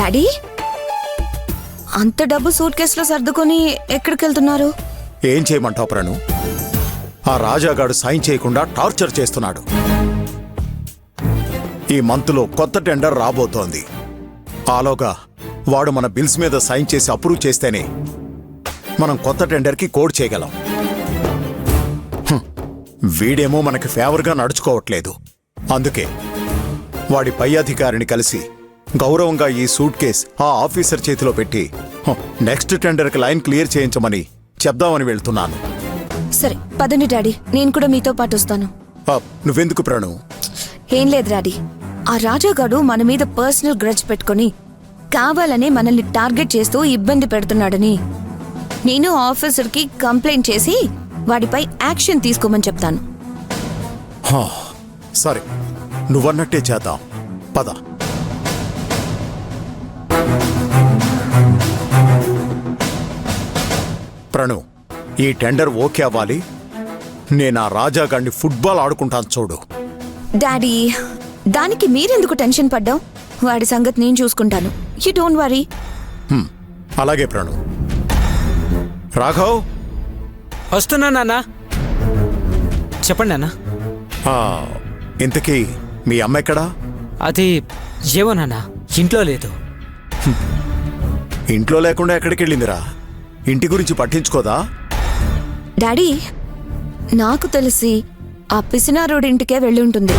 Daddy అంత డబ్బు suit కేసులో సర్దుకొని ఎక్కడికి వెళ్తున్నారు? ఏం చేయమంటావు ప్రణు? ఆ రాజాగాడు సైన్ చేయకుండా టార్చర్ చేస్తున్నాడు. ఈ మంత్లో కొత్త టెండర్ రాబోతోంది. ఆలోగా వాడు మన బిల్స్ మీద సైన్ చేసి అప్రూవ్ చేస్తేనే మనం కొత్త టెండర్కి కోడ్ చేయగలం. వీడేమో మనకి ఫేవర్గా నడుచుకోవట్లేదు. అందుకే వాడి పై అధికారిని కలిసి గౌరవంగా ఈ సూట్ కేస్ ఆ ఆఫీసర్ చేతిలో పెట్టి నెక్స్ట్ టెండర్కి లైన్ క్లియర్ చేయించమని చెప్దామని వెళ్తున్నాను. సరే పదండి డాడీ, నేను కూడా మీతో పాటు వస్తాను. నువ్వెందుకు ప్రణు? ఏం లేదు డాడీ, ఆ రాజాగాడు మన మీద పర్సనల్ గ్రడ్జ్ పెట్టుకుని కావాలని మనల్ని టార్గెట్ చేస్తూ ఇబ్బంది పెడుతున్నాడని నేను ఆఫీసర్కి కంప్లైంట్ చేసి వాడిపై యాక్షన్ తీసుకోమని చెప్తాను. సరే, నువ్వన్నట్టే చేద్దాం. పద. ప్రణు, ఈ టెండర్ ఓకే అవ్వాలి. నేను ఆ రాజాగాడిని ఫుట్బాల్ ఆడుకుంటాను చూడు. డాడీ, దానికి మీరెందుకు టెన్షన్ పడ్డావు? వాడి సంగతి నేను చూసుకుంటాను. You don't worry. అలాగే ప్రణు. రాఘవ్, వస్తున్నా నాన్న. చెప్పండి నాన్న. ఇంతకీ మీ అమ్మ ఎక్కడా? అది ఏమో నాన్న, ఇంట్లో లేదు. ఇంట్లో లేకుండా ఎక్కడికి వెళ్ళిందిరా? ఇంటి గురించి పట్టించుకోదా? డాడీ, నాకు తెలిసి ఆ పిసినారోడింటికే వెళ్ళి ఉంటుంది.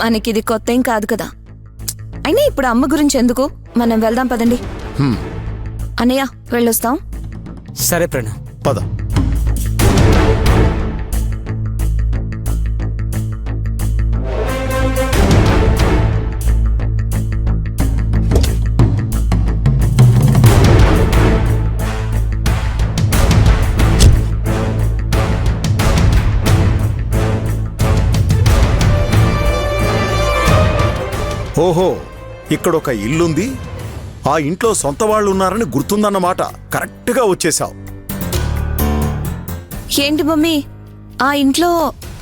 మనకిది కొత్త ఏం కాదు కదా. అయినా ఇప్పుడు అమ్మ గురించి ఎందుకు, మనం వెళ్దాం పదండి. అన్నయ్య, వెళ్ళొస్తాం. సరే ప్రణు, పద. ఓహో, ఇక్కడొక ఇల్లుంది. ఆ ఇంట్లో సొంత వాళ్ళు ఉన్నారని గుర్తుందన్నమాట. కరెక్ట్గా వచ్చేసావు. ఏంటి మమ్మీ, ఆ ఇంట్లో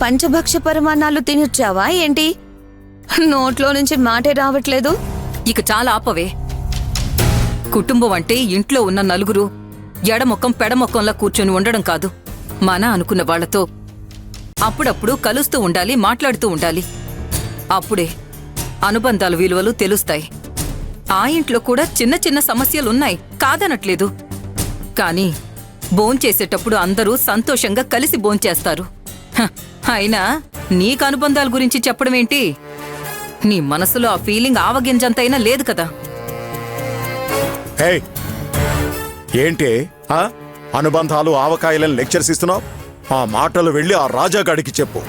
పంచభక్ష పరమాన్నాలు తినొచ్చావా ఏంటి? నోట్లో నుంచి మాటే రావట్లేదు. ఇక చాలా ఆపవే. కుటుంబం అంటే ఇంట్లో ఉన్న నలుగురు ఎడమొక్కం పెడమొక్కంలా కూర్చొని ఉండడం కాదు. మన అనుకున్న వాళ్లతో అప్పుడప్పుడు కలుస్తూ ఉండాలి, మాట్లాడుతూ ఉండాలి. అప్పుడే అనుబంధాల విలువలు తెలుస్తాయి. ఆ ఇంట్లో కూడా చిన్న చిన్న సమస్యలున్నాయి, కాదనట్లేదు. కానీ భోంచేసేటప్పుడు అందరూ సంతోషంగా కలిసి భోంచేస్తారు. అయినా నీకు అనుబంధాల గురించి చెప్పడమేంటి? నీ మనసులో ఆ ఫీలింగ్ ఆవగింజంతైనా లేదు కదా. ఏంటి అనుబంధాలు ఆవకాయలను లెక్చర్స్ ఇస్తున్నావు? ఆ మాటలు వెళ్ళి ఆ రాజాగాడికి చెప్పు.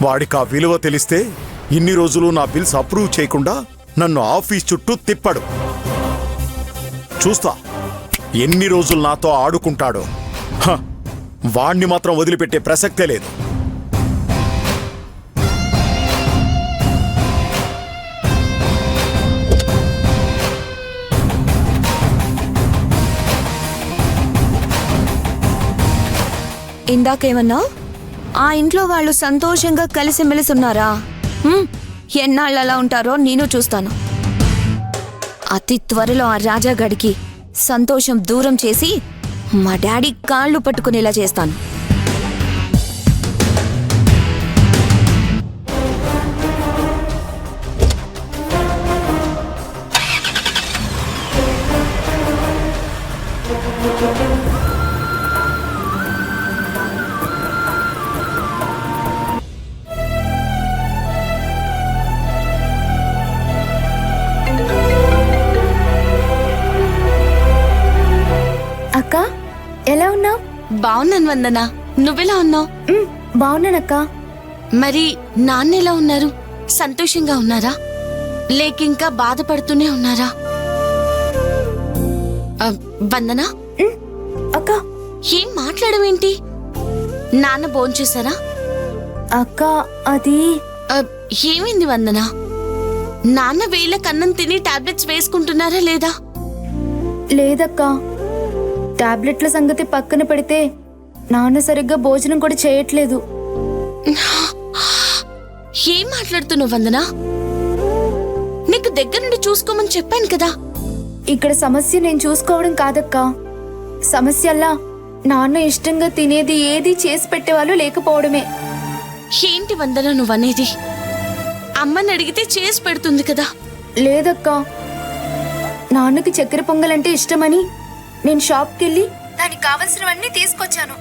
వాడికి ఆ విలువ తెలిస్తే ఇన్ని రోజులు నా బిల్స్ అప్రూవ్ చేయకుండా నన్ను ఆఫీస్ చుట్టూ తిప్పడు. చూస్తా ఎన్ని రోజులు నాతో ఆడుకుంటాడో. వాణ్ణి మాత్రం వదిలిపెట్టే ప్రసక్తే లేదు. ఇందాకేమన్నా? ఆ ఇంట్లో వాళ్ళు సంతోషంగా కలిసిమెలిసి ఉన్నారా? ఎన్నాళ్ళు అలా ఉంటారో నేను చూస్తాను. అతి త్వరలో ఆ రాజాగాడికి సంతోషం దూరం చేసి మా డాడీ కాళ్ళు పట్టుకునేలా చేస్తాను. అక్క, ఎలా ఉన్నావు? బాగున్నాను వందనా, నువ్వెలా ఉన్నావు? బాగున్నానక్క. మరి నాన్న ఎలా ఉన్నారు? సంతోషంగా ఉన్నారా లేక ఇంకా బాధపడుతూనే ఉన్నారా? వందనా అక్క, ఏం మాట్లాడమేంటి? నాన్న భోంచేశారా? అక్క, అది ఏమైంది వందనా? నాన్న వేళ కన్నం తిని టాబ్లెట్స్ వేసుకుంటున్నారా లేదా? లేదక్క, టాబ్లెట్ల సంగతి పక్కన పెడితే నాన్న సరిగ్గా భోజనం కూడా చేయట్లేదు. ఏం మాట్లాడుతున్నావు వందనా? నీకు దగ్గర నుండి చూసుకోమని చెప్పాను కదా. ఇక్కడ సమస్య నేను చూసుకోవడం కాదక్కా, సమస్యల్లా నాన్న ఇష్టంగా తినేది ఏది చేసి పెట్టేవాళ్ళు లేకపోవడమే. ఏంటి వందన నువ్వనేది? అమ్మని అడిగితే చేసి పెడుతుంది కదా. లేదక్కా, నాన్నకి చక్కెర పొంగలంటే ఇష్టమని నేను షాప్కి వెళ్ళి దానికి కావలసినవన్నీ తీసుకొచ్చాను.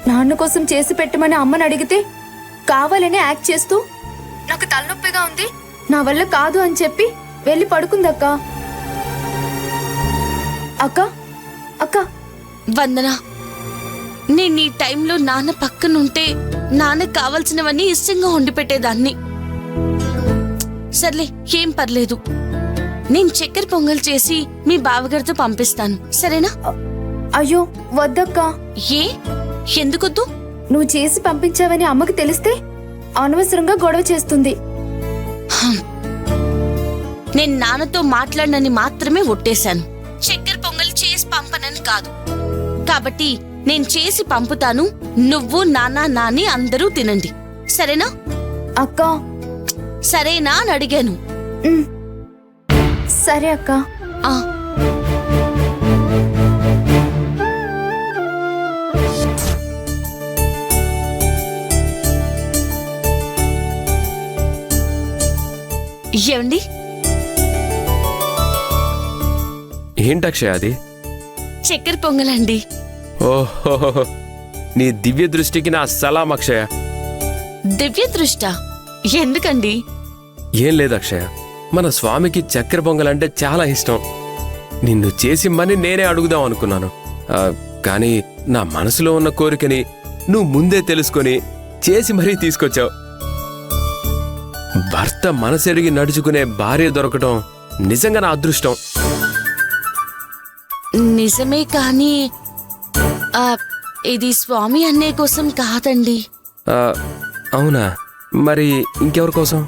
నాన్న కోసం చేసి పెట్టమని అమ్మని అడిగితే కావాలని యాక్ట్ చేస్తూ నాకు తలనొప్పిగా ఉంది, నా వల్ల కాదు అని చెప్పి వెళ్ళి పడుకుందక్కా. అక్క అక్క వందన, నేను ఈ టైంలో నాన్న పక్కనుంటే నాన్నకు కావలసినవన్నీ ఇష్టంగా వండి పెట్టేదాన్ని. సర్లే, ఏం పర్లేదు. నేను చక్కెర పొంగల్ చేసి మీ బావగారితో పంపిస్తాను, సరేనా? అయ్యో వద్దక్కా. ఏ, ఎందుకొద్దు? నువ్వు చేసి పంపించావని అమ్మకి తెలిస్తే అనవసరంగా గొడవ చేస్తుంది. నేను నాన్నతో మాట్లాడనని మాత్రమే ఒట్టేశాను, చక్కెర పొంగల్ చేసి పంపనని కాదు. కాబట్టి నేను చేసి పంపుతాను, నువ్వు నాన్న నాని అందరూ తినండి, సరేనా? అక్కా. సరేనా అని అడిగాను. ఉమ్. సరే అక్క. ఆ, ఏమండి? ఏంటక్షయ అది? చక్కెర పొంగలండి. ఓహో, నీ దివ్య దృష్టికి నా సలాం అక్షయ. దివ్య దృష్ట ఎందుకండి? ఏం లేదు అక్షయ, మన స్వామికి చక్కెర పొంగలంటే చాలా ఇష్టం. నిన్ను చేసిమ్మని నేనే అడుగుదాం అనుకున్నాను. కానీ నా మనసులో ఉన్న కోరికని నువ్వు ముందే తెలుసుకొని చేసి మరీ తీసుకొచ్చావు. భర్త మనసెరిగి నడుచుకునే భార్య దొరకటం నిజంగా నా అదృష్టం. నిజమే, కానీ ఇది స్వామి అన్నే కోసం కాదండి. అవునా? మరి ఇంకెవరి కోసం?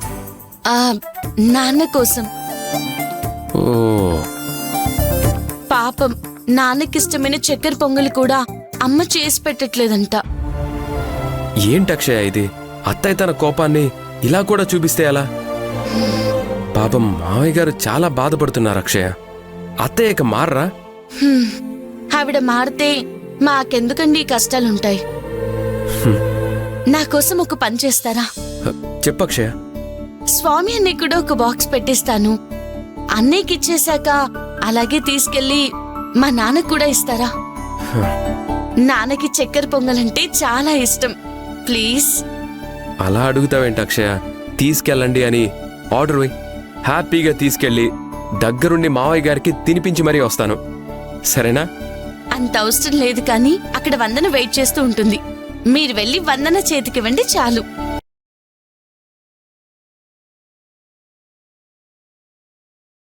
నాన్న కోసం. ఓ, పాపం నాన్నకిష్టమైన చక్కెర పొంగలి కూడా అమ్మ చేసి పెట్టట్లేదంట. ఏంటక్షయ ఇది? అత్తయ్య తన కోపాన్ని ఇలా కూడా చూపిస్తే ఎలా? పాపం మావయ్య గారు చాలా బాధపడుతున్నారు అక్షయ. అత్తయ్య ఇక మారరా? ఆవిడ మారితే మాకెందుకండి ఈ కష్టాలుంటాయి. నా కోసం ఒక పని చేస్తారా? చెప్పక్షయ. స్వామి అన్నయ్య కూడా ఒక బాక్స్ పెట్టిస్తాను, అన్నయ్యకి ఇచ్చేశాక అలాగే తీసుకెళ్లి మా నాన్నకు కూడా ఇస్తారా? నాన్నకి చక్కెర పొంగలంటే చాలా ఇష్టం, ప్లీజ్. అలా అడుగుతావేంటి అక్షయ? తీసుకెళ్ళండి అని ఆర్డర్ వేయి. హ్యాపీగా తీసుకెళ్ళి దగ్గరుండి మావయ్య గారికి తినిపించి మరీ వస్తాను, సరేనా? అంత అవసరం లేదు, కానీ అక్కడ వందన వెయిట్ చేస్తూ ఉంటుంది. మీరు వెళ్ళి వందన చేతికివ్వండి చాలు.